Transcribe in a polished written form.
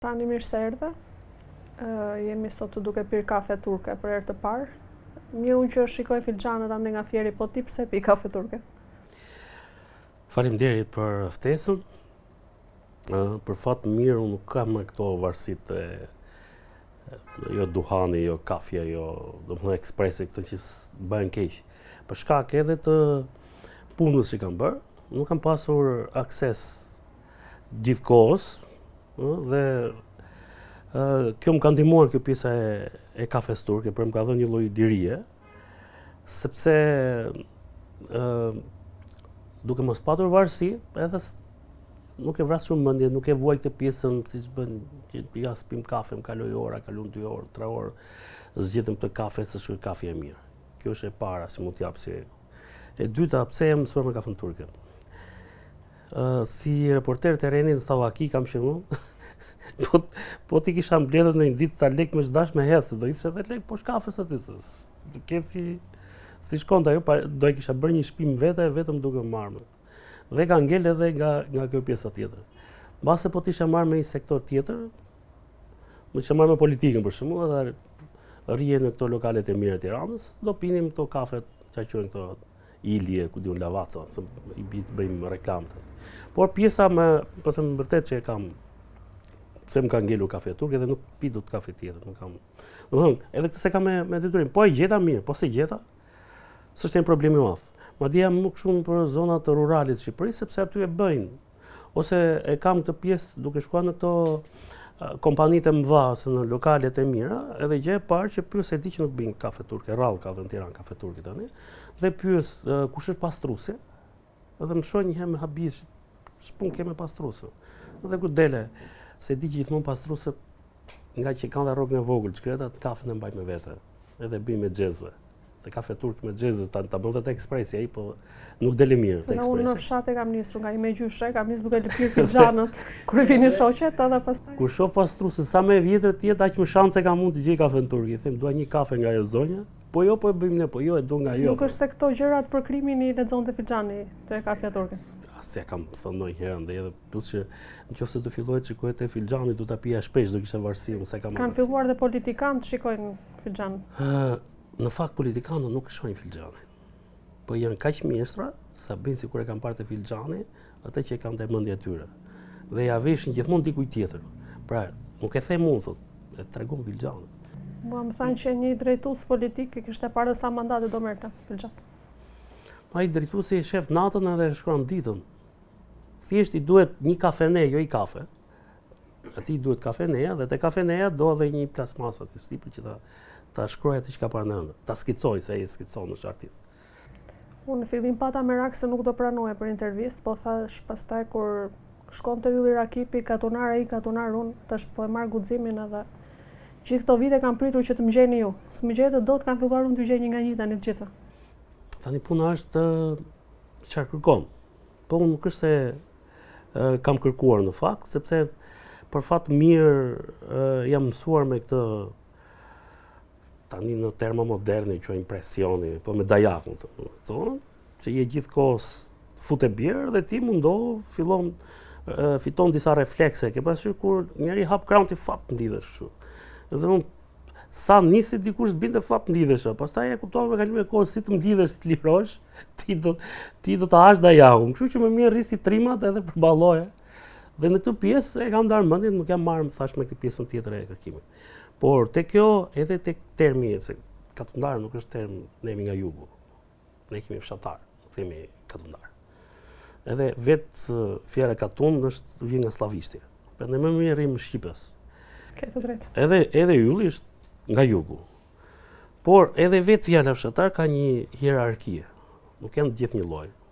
Tani mirë se erdhe. Jemi sot duke pirë kafe turke për herë të parë. Mirë unë që shikoj filxhanët ande nga fjeri, po ti pse pi kafe turke? Faleminderit për ftesën. Për fat mirë unë nuk kam me këto varësitë jo duhani, jo kafja, jo domethënë ekspresi këto që bëhen keq. Për shkak edhe të punës që kam bërë, nuk kam pasur akses gjithkohës. Dhe kjo më ka ndihmuar kjo pjesa e kafes turke, për më ka dhënë një lloj lirie, sepse duke mos patur varësi, edhe nuk e vras shumë mendje, nuk e vuaj këtë pjesën siç bën që ja spim kafe, më kaloj ora, kalon 2 orë, 3 orë, zgjedhem të kafe se është kafe e mirë. Kjo është e para, si mund t'jap si. E dyta, pse jam mësuar me kafen turke? Si reporter terreni në Sallaki kam qenë po ti kisha mbledhur në një ditë sa lek me çdash me hedh, do ishte edhe lek poshtë kafes aty. Ke si shkonte ajo, do e kisha bërë një shpim vete, vetëm duke marrë. Dhe ka ngel edhe nga kjo pjesa tjetër. Mbase po t'isha marrë me një sektor tjetër, do t'isha marrë me politikën për shembull, edhe rije në këto lokalet e mira të Tiranës, do pinim këto kafet, çka quhen këto Ilje, ku diun Lavaca, i bëjmë reklamë. Por pjesa po them vërtet që e kam, pse më ka ngelur kafe turke dhe nuk pi dot kafe tjetër, nuk kam. Domethënë, edhe këtë se kam me detyrim. Po e gjeta mirë, po se gjeta, s'është një problem i madh. Madje jam më shumë për zonat rurale të Shqipërisë, sepse aty e bëjnë. Ose e kam këtë pjesë duke shkuar në këto kompanitë e mëdha ose në lokalet e mira, edhe gjë e parë që pyes e di që nuk bëjnë kafe turke, rrallë ka dhe në Tiranë kafe turke tani, dhe pyes kush është pastruesi, edhe më shoh një herë me habish, s'pun kemë pastruesi. Dhe ku dele, se di gjithmonë pastrueset nga që kanë rrogën e vogël, çkreta kafen e mbaj me vete, edhe bëj me xhezve. Se kafe turk me xhezës ta bënte te ekspresi ai, po nuk dele mirë te ekspresi. Unë në fshat e kam nisur nga i me gjyshe, kam nisur duke lëpir filxhanët kur vinin shoqet, edhe pastaj. Kur shoh pastruesi sa më vjetër ti aq më shanse ka mund të gjej kafen turk. I them dua një kafe nga ajo zonja. Po jo, po e bëjmë ne, po jo e do nga jo. Nuk është se këto gjërat për krimin i lexonte filxhani te kafja turke. Se kam thënë ndonjëherë ndaj edhe plus që nëse të filloj të shikoj te filxhani do ta pija shpesh, do kisha varësi, unë sa kam. Kanë filluar dhe politikanë të shikojnë filxhan. Në fakt politikanët nuk e shohin filxhanin. Po janë kaq mjeshtra sa bëjnë sikur e kanë parë te filxhani, atë që e kanë te mendja e tyre. Dhe ja veshin gjithmonë dikujt tjetër. Pra, nuk e them unë, thotë, e tregon filxhanin. Mua më thanë që një drejtues politik e kishte parë sa mandate do merrte filxhan. Ai drejtuesi e shef natën edhe shkruan ditën. Thjesht i duhet një kafene, jo i kafe. Atij duhet kafeneja dhe te kafeneja do edhe një plasmasë aty sipër që ta shkruaj atë që ka parë në ëndër. Ta skicoj se ai skicon është artist. Unë në fillim pata merak se nuk do pranoje për intervistë, po thash pastaj kur shkonte Ylli Rakipi, katunar ai, katunar unë, tash po e marr guximin edhe gjithë këto vite kam pritur që të më gjeni ju. S'më gjetë dot, kanë filluar unë të gjej një nga një tani të gjitha. Tani puna është çfarë kërkon. Po unë nuk është se kam kërkuar në fakt, sepse për fat mirë jam mësuar me këtë tani në terma moderne që impresioni, po me dajakun thonë, që je gjithkohës fute bjerë dhe ti mundohu fiton disa reflekse, ke parasysh kur njëri hap krahun ti fap mblidhesh kështu. Dhe unë sa nisi dikush të binte fap mblidhesh, pastaj e kuptova me kalimin e kohës si të mblidhesh, si të lirosh, ti do ta hash dajakun. Kështu që më mirë rrisi trimat edhe përballoje. Dhe në këtë pjesë e kam ndarë mendjen, nuk jam marrë thash me këtë pjesën tjetër e kërkimit. Por te kjo edhe tek termi, se katundar nuk është term, ne jemi nga jugu. Ne kemi fshatar, nuk themi katundar. Edhe vetë fjala katund është vjen nga slavishti. Prandaj më mirë rrim shqipës. Ke të drejtë. Edhe ylli është nga jugu. Por edhe vetë fjala fshatar ka një hierarkie. Nuk janë të gjithë një lloj.